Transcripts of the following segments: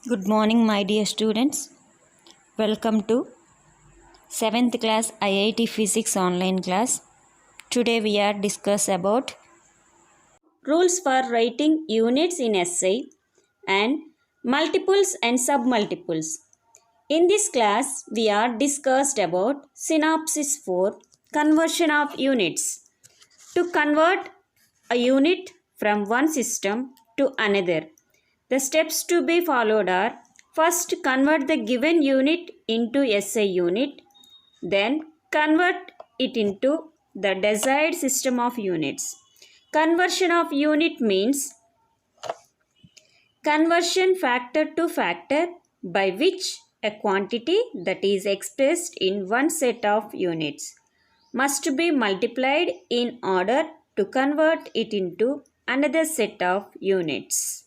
Good morning, my dear students. Welcome to 7th class IIT Physics online class. Today we are discuss about rules for writing units in SI and multiples and submultiples. In this class, we are discussed about synopsis for conversion of units. To convert a unit from one system to another, the steps to be followed are: first, convert the given unit into SI unit, then convert it into the desired system of units. Conversion of unit means conversion factor to factor by which a quantity that is expressed in one set of units must be multiplied in order to convert it into another set of units.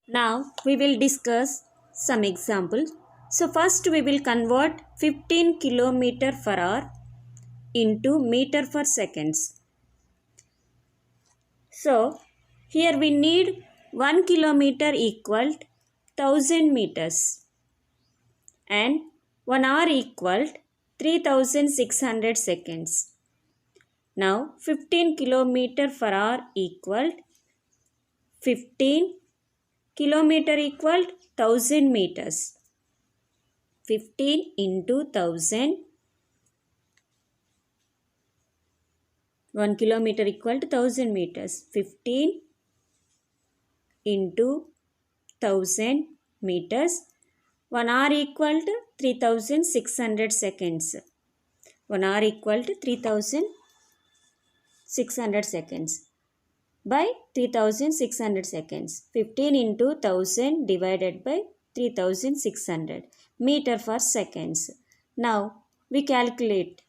Now we will discuss some examples. So first we will convert 15 km per hour into meter per seconds. So here we need 1 kilometer equal 1000 meters and 1 hour equal 3600 seconds. Now 15 kilometer per hour equal 15 kilometer equal 1000 meters. 15 into 1000. 1 kilometer equal to 1000 meters. 15 into 1000 meters. 1 hour equal to 3600 seconds. 1 hour equal to 3600 seconds by 3600 seconds. 15 into 1000 divided by 3600 meter per seconds. Now we calculate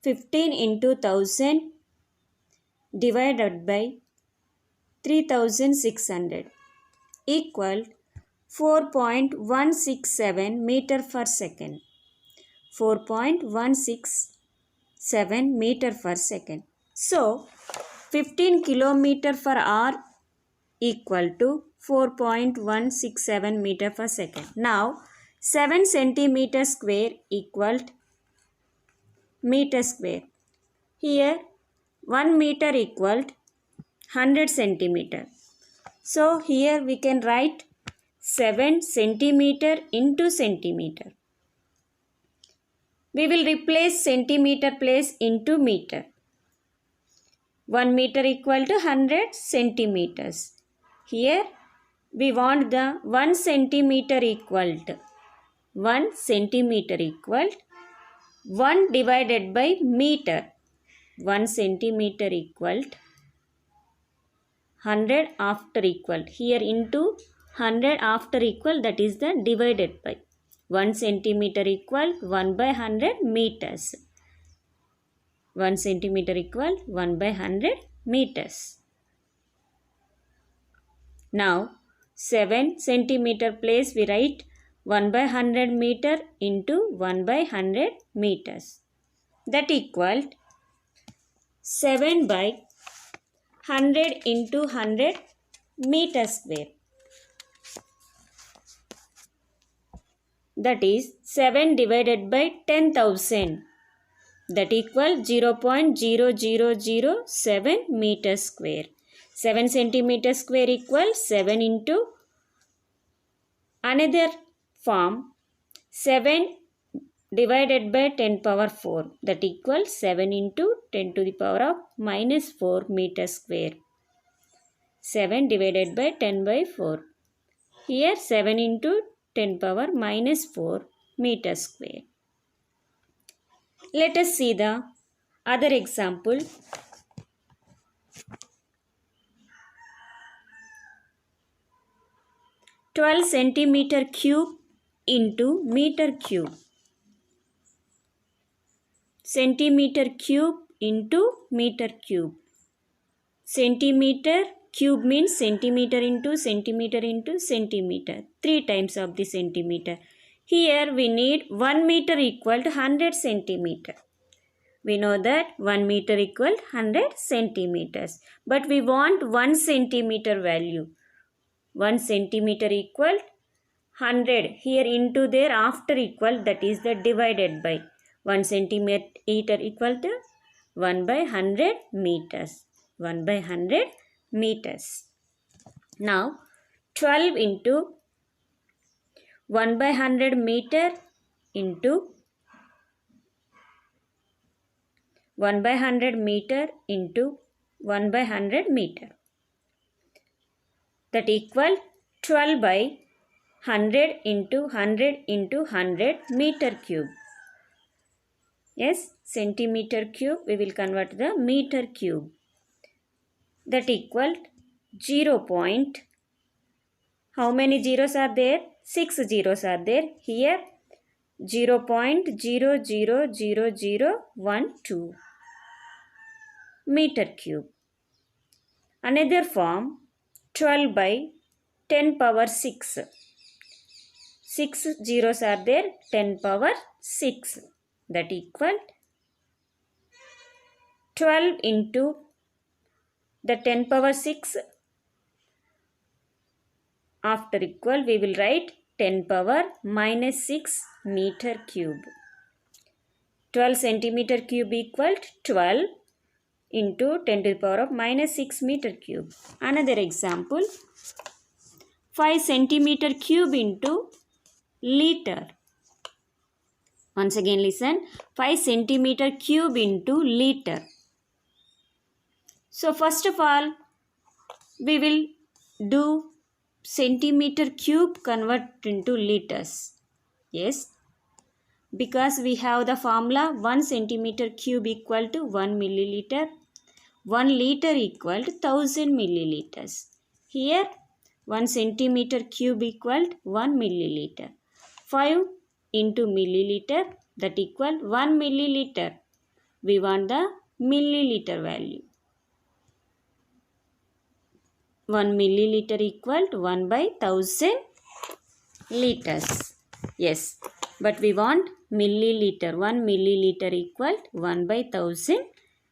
15 into 1000 divided by 3600 equal 4.167 meter per second. 4.167 meter per second. So 15 kilometer per hour equal to 4.167 meter per second. Now 7 centimeter square equal meter square. Here 1 meter equal 100 centimeter. So here we can write 7 centimeter into centimeter. We will replace centimeter place into meter. 1 meter equal to 100 centimeters. Here we want the 1 centimeter equal to 1 centimeter equal 1 divided by meter. 1 centimeter equal 100 after equal. Here into 100 after equal, that is the divided by. 1 centimeter equal 1 by 100 meters. 1 centimeter equal 1 by 100 meters. Now 7 centimeter place we write 1 by 100 meter into 1 by 100 meters. That equal 7 by 100 into 100 meter square. That is 7 divided by 10,000. That equal 0.0007 meter square. 7 centimeter square equals 7 into another form 7 divided by 10 power 4. That equals 7 into 10 to the power of minus 4 meter square. 7 divided by 10 by 4. Here 7 into 10 power minus 4 meter square. Let us see the other example. "12 centimeter cube into meter cube." Centimeter cube into meter cube. Centimeter cube means centimeter into centimeter into centimeter. 3 times of the centimeter. Here we need 1 meter equal to 100 centimeter. We know that 1 meter equal 100 centimeters. But we want 1 centimeter value. 1 centimeter equal 100. Here into there after equal, that is the divided by. 1 centimeter equal to 1 by 100 meters. 1 by 100 meters. Now 12 into 1 by 100 meter into 1 by 100 meter into 1 by 100 meter. That equal 12 by 100 into 100 into 100 meter cube. Yes, centimeter cube, we will convert the meter cube. That equal 0 point. How many zeros are there? 6 zeros are there. Here 0.000012 meter cube. Another form 12 by 10 power 6. 6 zeros are there, 10 power 6. That equal 12 into the 10 power 6. After equal, we will write 10 power minus 6 meter cube. 12 centimeter cube equal 12 into 10 to the power of minus 6 meter cube. Another example, 5 centimeter cube into liter. Once again listen, 5 centimeter cube into liter. So first of all, we will do centimeter cube convert into liters. Yes, because we have the formula 1 centimeter cube equal to 1 milliliter. 1 liter equal to 1000 milliliters. Here 1 centimeter cube equal to 1 milliliter. 5 into milliliter, that equal 1 milliliter. We want the milliliter value. 1 milliliter equal to 1 by 1000 liters. Yes, but we want milliliter. 1 milliliter equal to 1 by 1000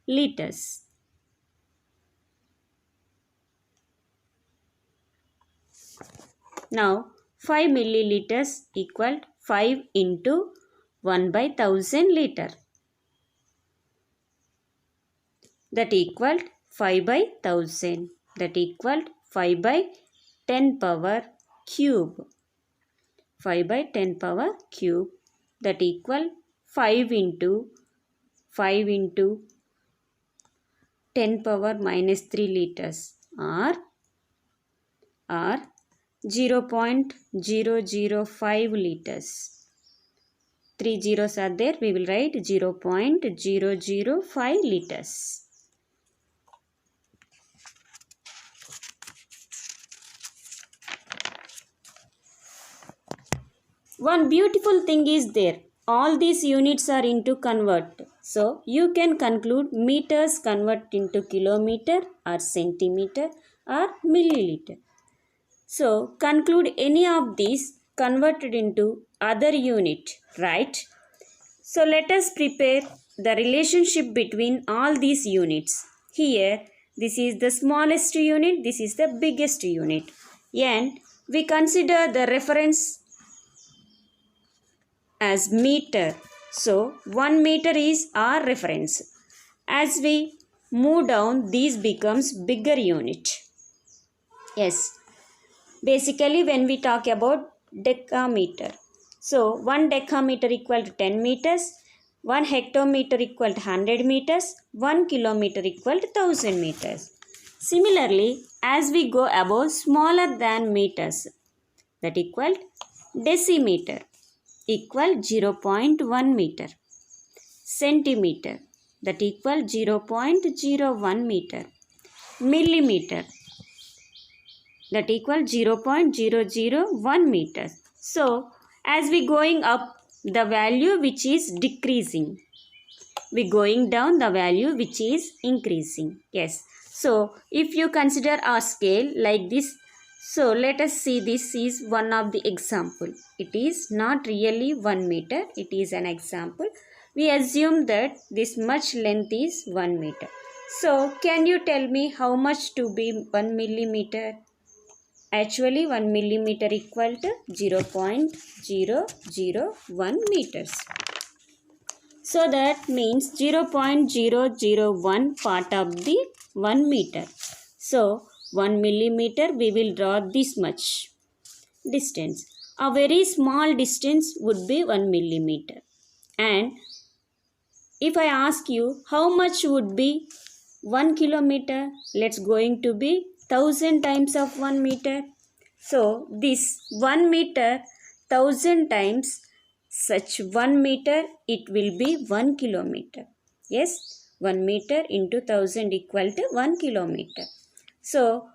liters. Now 5 milliliters equal 5 into 1 by 1000 liter. That equal 5 by 1000. That equal 5 by 10 power cube. 5 by 10 power cube. That equal 5 into 10 power minus 3 liters or 0.005 liters. 3 zeros are there. We will write 0.005 liters. One beautiful thing is there. All these units are into convert. So you can conclude meters convert into kilometer or centimeter or milliliter. So conclude any of these converted into other unit, right? So let us prepare the relationship between all these units. Here this is the smallest unit, this is the biggest unit. And we consider the reference as meter. So 1 meter is our reference. As we move down, these becomes bigger unit. Yes. Basically, when we talk about decameter, so 1 decameter equal to 10 meters, 1 hectometer equal to 100 meters, 1 kilometer equal to 1000 meters. Similarly, as we go above smaller than meters, that equal decimeter equal 0.1 meter, centimeter that equal 0.01 meter, millimeter that equal 0.001 meters. So as we going up, the value which is decreasing, we going down, the value which is increasing. Yes, so if you consider our scale like this, so let us see, this is one of the example. It is not really 1 meter, it is an example. We assume that this much length is 1 meter. So, can you tell me how much to be 1 millimeter? Actually, 1 millimeter equal to 0.001 meters. So, that means 0.001 part of the 1 meter. So, 1 millimeter we will draw this much distance. A very small distance would be 1 millimeter. And if I ask you how much would be 1 kilometer, let's going to be 1000 times of 1 meter. So this 1 meter 1000 times such 1 meter, it will be 1 kilometer. Yes, 1 meter into 1000 equal to 1 kilometer. So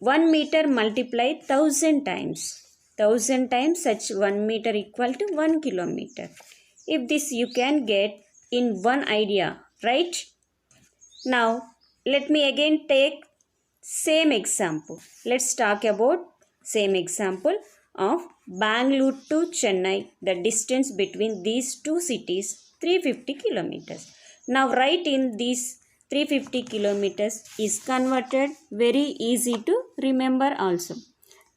1 meter multiply 1000 times. 1000 times such 1 meter equal to 1 kilometer. If this you can get in one idea, right? Now, let me again take same example. Let's talk about same example of Bangalore to Chennai. The distance between these two cities 350 kilometers. Now, write in these 350 kilometers is converted very easy to remember also.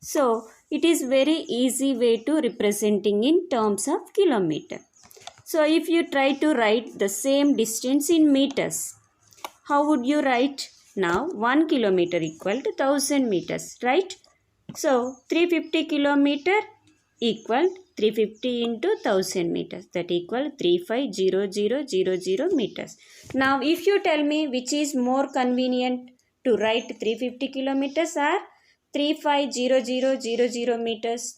So, it is very easy way to representing in terms of kilometer. So, if you try to write the same distance in meters, how would you write? Now, 1 kilometer equal to 1000 meters, right? So, 350 kilometer equal 350 into 1000 meters. That equal 350000 meters. Now, if you tell me which is more convenient to write 350 kilometers or 350000 meters,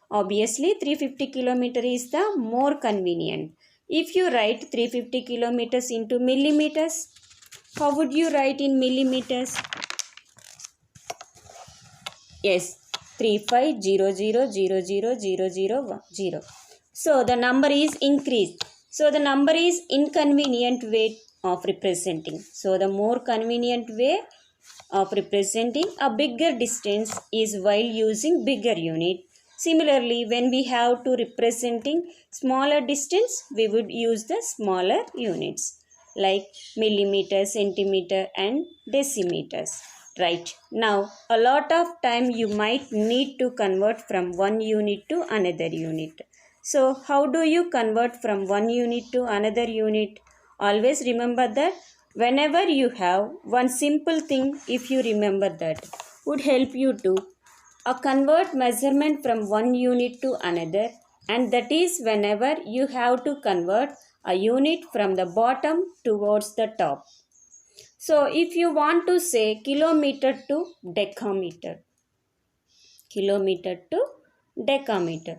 obviously 350 kilometer is the more convenient. If you write 350 kilometers into millimeters, how would you write in millimeters? Yes, 35000000. So the number is increased. So the number is inconvenient way of representing. So the more convenient way of representing a bigger distance is while using bigger unit. Similarly, when we have to representing smaller distance, we would use the smaller units like millimeter, centimeter and decimeters. Right. Now, a lot of time you might need to convert from one unit to another unit. So, how do you convert from one unit to another unit? Always remember that whenever you have one simple thing, if you remember that, would help you to convert measurement from one unit to another, and that is whenever you have to convert a unit from the bottom towards the top. So, if you want to say kilometer to decameter, kilometer to decameter,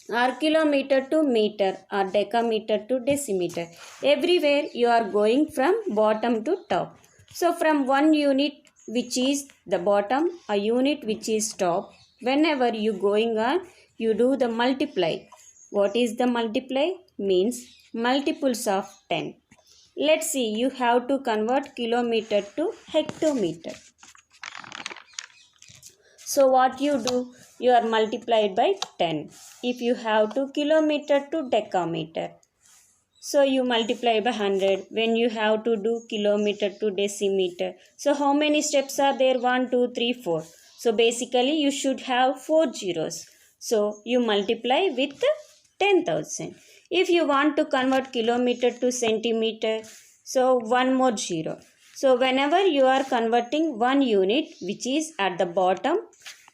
or kilometer to meter, or decameter to decimeter, everywhere you are going from bottom to top. So, from one unit which is the bottom, a unit which is top, whenever you going on, you do the multiply. What is the multiply? Means multiples of 10. Let's see, you have to convert kilometer to hectometer. So what you do? You are multiplied by 10. If you have to kilometer to decameter, so you multiply by 100. When you have to do kilometer to decimeter, so how many steps are there? 1, 2, 3, 4. So basically you should have 4 zeros. So you multiply with 10,000. If you want to convert kilometer to centimeter, so one more zero. So whenever you are converting one unit which is at the bottom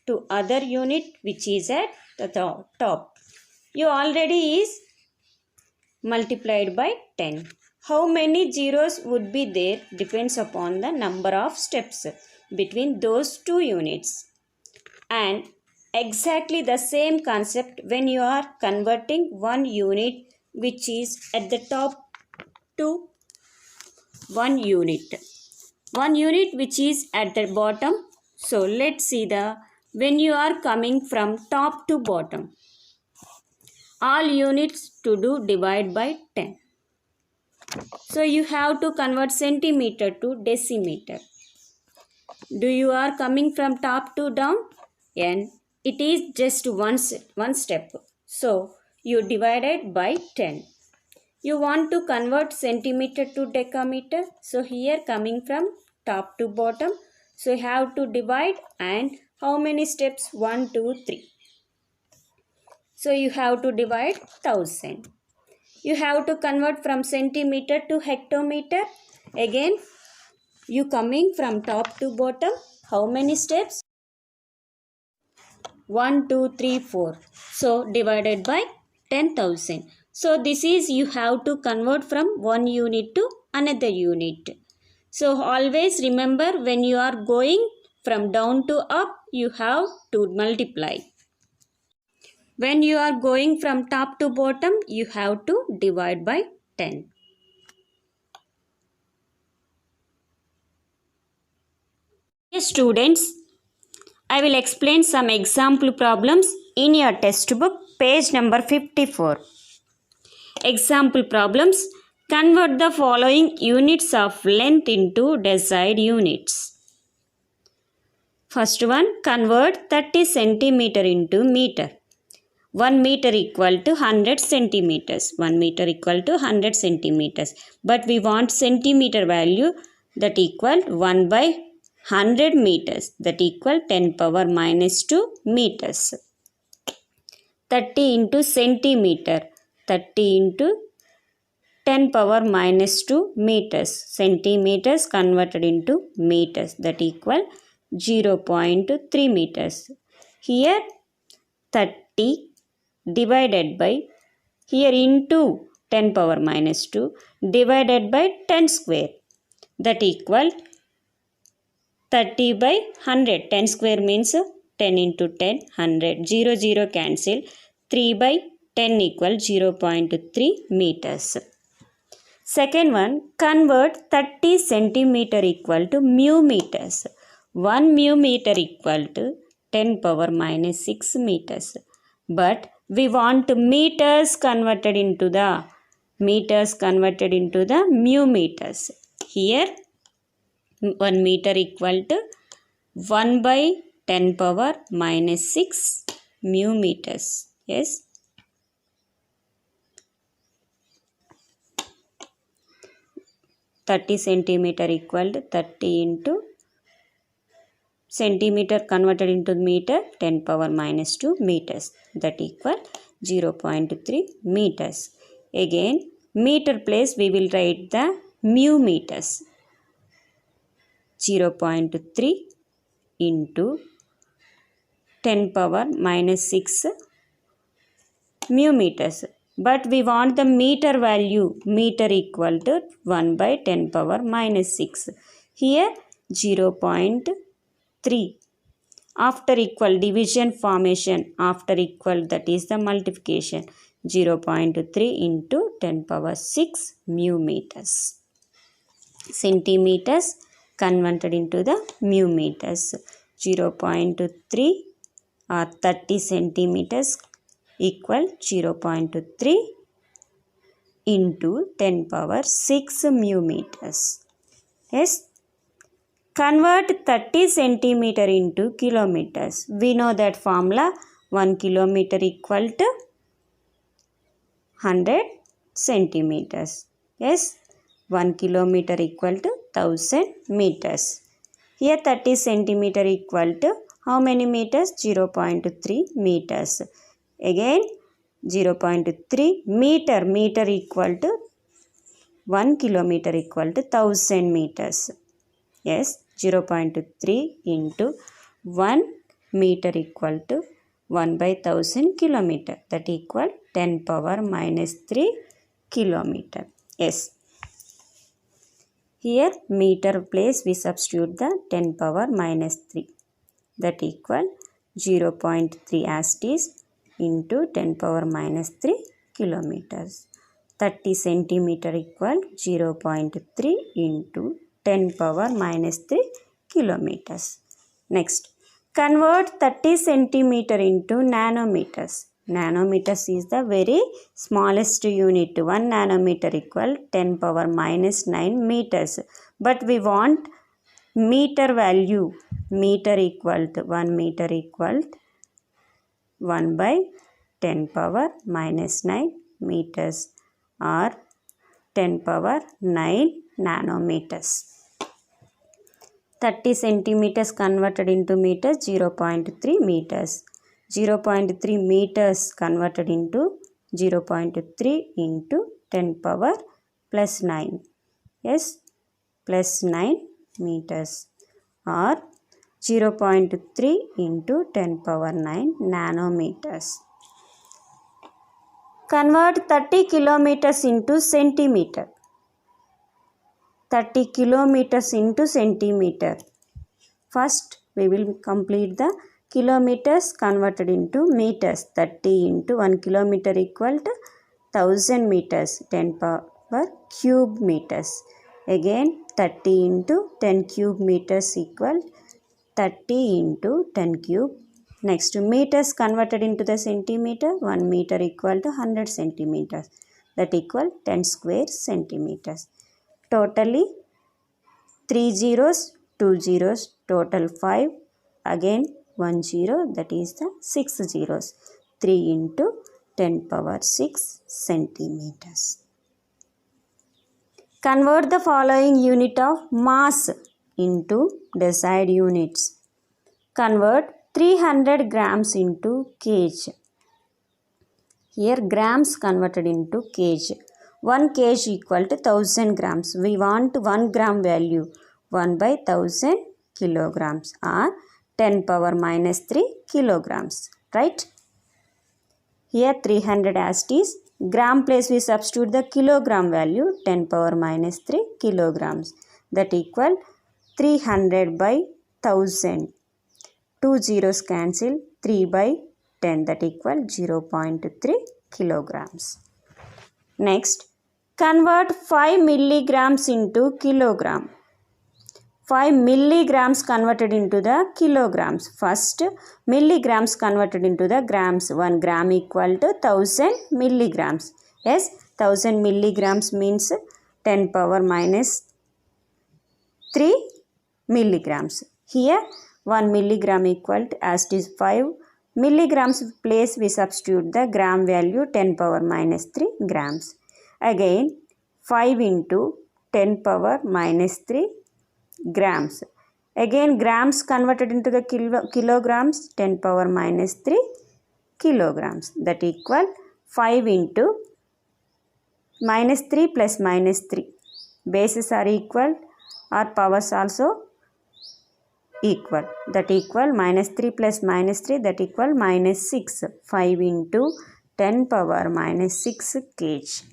to other unit which is at the top, you already is multiplied by 10. How many zeros would be there depends upon the number of steps between those two units. And exactly the same concept when you are converting one unit which is at the top to one unit which is at the bottom. So let's see the when you are coming from top to bottom, all units to do divide by 10. So you have to convert centimeter to decimeter. Do you are coming from top to down? And it is just one step. So you divided by 10. You want to convert centimeter to decameter. So here coming from top to bottom. So you have to divide, and how many steps? 1, 2, 3. So you have to divide 1000. You have to convert from centimeter to hectometer. Again, you coming from top to bottom. How many steps? 1, 2, 3, 4. So divided by 10,000. So this is you have to convert from one unit to another unit. So always remember, when you are going from down to up, you have to multiply. When you are going from top to bottom, you have to divide by 10. Yes, students, I will explain some example problems in your textbook, page number 54. Example problems. Convert the following units of length into desired units. First one, convert 30 centimeter into meter. 1 meter equal to 100 centimeters. 1 meter equal to 100 centimeters. But we want centimeter value, that equal 1 by 100 meters, that equal 10 power minus 2 meters. 30 into centimeter. 30 into 10 power minus 2 meters. Centimeters converted into meters, that equal 0.3 meters. Here 30 divided by, here into 10 power minus 2 divided by 10 square, that equal 30 by 100. 10 square means 10 into 10, 100. 0, 0 cancel. 3 by 10 equal 0.3 meters. Second one, convert 30 centimeter equal to mu meters. 1 mu meter equal to 10 power minus 6 meters. But we want meters converted into the mu meters. Here 1 meter equal to 1 by 10 power minus 6 mu meters. Yes. Thirty centimeter equal to 30 into centimeter converted into meter, 10 power minus 2 meters, that equal 0.3 meters. Again, meter place we will write the mu meters. 0.3 into 10 power minus 6 mu meters. But we want the meter value, meter equal to 1 by 10 power minus 6. Here 0.3. After equal division formation, after equal, that is the multiplication. 0.3 into 10 power 6 mu meters. Centimeters converted into the mu meters. 0.3 or 30 centimeters equal 0.3 into 10 power 6 mu meters. Yes. Convert 30 centimeter into kilometers. We know that formula. 1 kilometer equal to 100 centimeters. Yes. 1 kilometer equal to 1000 meters. Here 30 centimeter equal to how many meters? 0.3 meters. Again 0.3 meter. Meter equal to 1 kilometer equal to 1000 meters. Yes. 0.3 into 1 meter equal to 1 by 1000 kilometer, that equal 10 power minus 3 kilometer. Yes. Here meter place we substitute the 10 power minus 3, that equal 0.3 as it is into 10 power minus 3 kilometers. 30 centimeter equal 0.3 into 10 power minus 3 kilometers. Next, convert 30 centimeter into nanometers. Nanometers is the very smallest unit. 1 nanometer equal 10 power minus 9 meters. But we want meter value. Meter equal to 1 meter equal 1 by 10 power minus 9 meters, or 10 power 9 nanometers. 30 centimeters converted into meters, 0.3 meters. 0.3 meters converted into 0.3 into 10 power plus 9. Yes, plus 9 meters, or 0.3 into 10 power 9 nanometers. Convert 30 kilometers into centimeter. 30 kilometers into centimeter. First, we will complete the kilometers converted into meters. 30 into 1 kilometer equal to 1000 meters, 10 power cube meters. Again, 30 into 10 cube meters equal 30 into 10 cube. Next, meters converted into the centimeter. 1 meter equal to 100 centimeters. That equal 10 square centimeters. Totally 3 zeros, 2 zeros, total 5. Again 1 zero, that is the 6 zeros. 3 into 10 power 6 centimeters. Convert the following unit of mass into desired units. Convert 300 grams into kg. Here grams converted into kg. 1 kg equal to 1000 grams. We want 1 gram value. 1 by 1000 kilograms, or 10 power minus 3 kilograms. Right? Here 300 as it is. Gram place we substitute the kilogram value. 10 power minus 3 kilograms. That equal 300 by 1000. 2 zeros cancel. 3 by 10, that equal 0.3 kilograms. Next, convert 5 milligrams into kilogram. 5 milligrams converted into the kilograms. First, milligrams converted into the grams. 1 gram equal to 1000 milligrams. Yes, 1000 milligrams means 10 power minus 3 milligrams. Here 1 milligram equal to, as it is 5 milligrams place we substitute the gram value, 10 power minus 3 grams. Again 5 into 10 power minus 3 grams. Again grams converted into the kilograms, 10 power minus 3 kilograms. That equal 5 into minus 3 plus minus 3. Bases are equal, or powers also equal. That equal minus 3 plus minus 3, that equal minus 6. 5 into 10 power minus 6 kg.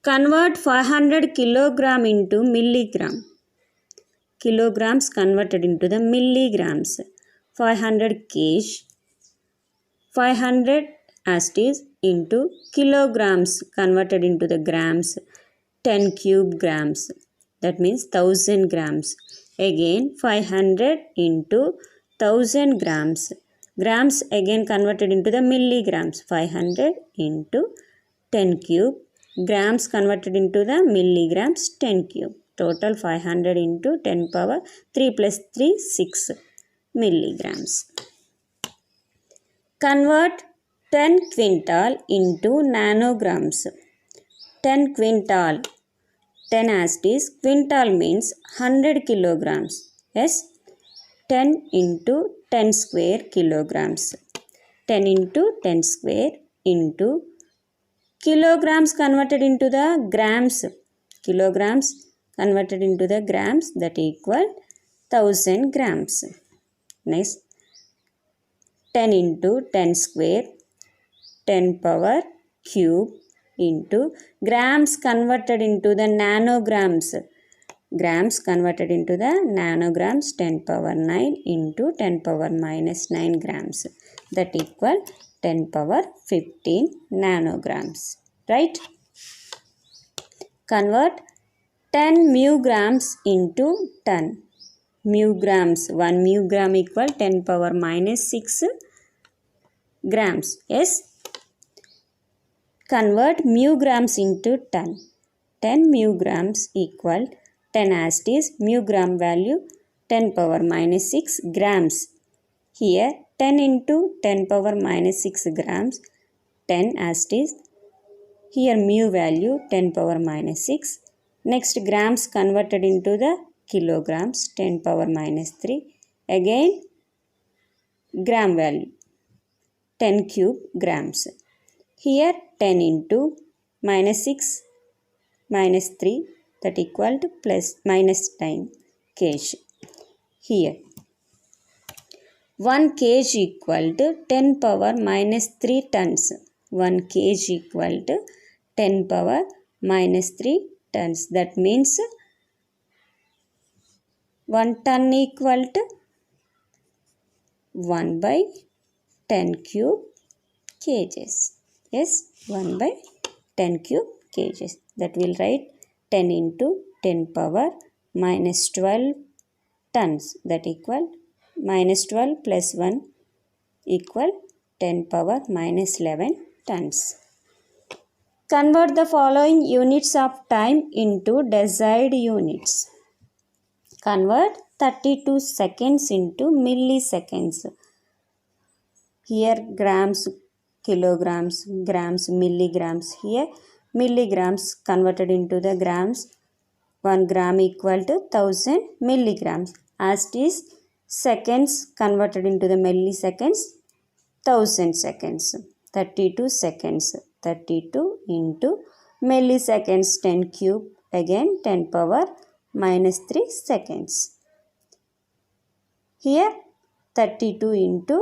Convert 500 kilogram into milligram. Kilograms converted into the milligrams. 500 kg. 500 as it is into kilograms converted into the grams. 10 cube grams. That means 1000 grams. Again 500 into 1000 grams. Grams again converted into the milligrams. 500 into 10 cube. Grams converted into the milligrams, 10 cube. Total 500 into 10 power 3 plus 3, 6 milligrams. Convert 10 quintal into nanograms. 10 quintal. 10 as it is. Quintal means 100 kilograms. Yes. 10 into 10 square kilograms. 10 into 10 square into kilograms converted into the grams. Kilograms converted into the grams, that equal 1000 grams. Next, 10 into 10 square, 10 power cube into grams converted into the nanograms. Grams converted into the nanograms, 10 power 9 into 10 power minus 9 grams. That equal 10 power 15 nanograms. Right? Convert 10 mu grams into ton. Mu grams. 1 mu gram equal 10 power minus 6 grams. Yes? Convert mu grams into ton. 10 mu grams equal 10 as it is. Mu gram value 10 power minus 6 grams. Here 10 into 10 power minus 6 grams. 10 as it is. Here mu value 10 power minus 6. Next grams converted into the kilograms 10 power minus 3. Again gram value 10 cube grams. Here 10 into minus 6 minus 3 that equal to plus minus 9 kg. Here 1 kg equal to 10 power minus 3 tons. 1 kg equal to 10 power minus 3 tons. That means 1 ton equal to 1 by 10 cube kgs. Yes, 1 by 10 cube kgs. That will write 10 into 10 power minus 12 tons. That equal minus 12 plus 1 equal 10 power minus 11 tons. Convert the following units of time into desired units. Convert 32 seconds into milliseconds. Here grams, kilograms, grams, milligrams. Here milligrams converted into the grams. 1 gram equal to 1000 milligrams. As it is seconds converted into the milliseconds, 1000 seconds. 32 seconds. 32 into milliseconds 10 cube. Again 10 power minus 3 seconds. Here 32 into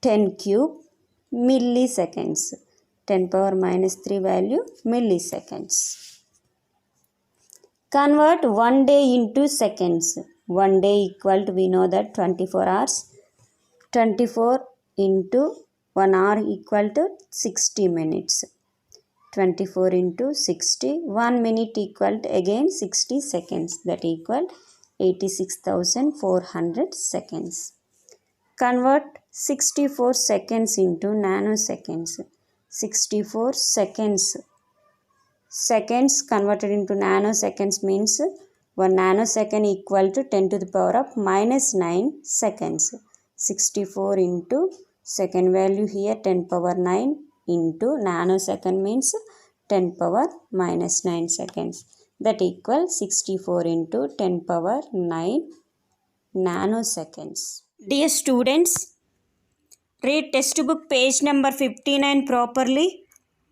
10 cube milliseconds. 10 power minus 3 value milliseconds. Convert 1 day into seconds. 1 day equal to, we know that 24 hours. 24 into 1 hour equal to 60 minutes. 24 into 60. 1 minute equal to again 60 seconds. That equal 86,400 seconds. Convert 64 seconds into nanoseconds. 64 seconds. Seconds converted into nanoseconds means 1 nanosecond equal to 10 to the power of minus 9 seconds. 64 into second value here 10 power 9 into nanosecond means 10 power minus 9 seconds. That equals 64 into 10 power 9 nanoseconds. Dear students, read textbook page number 59 properly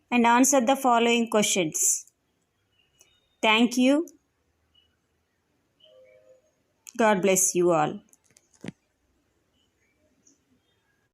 and answer the following questions. Thank you. God bless you all.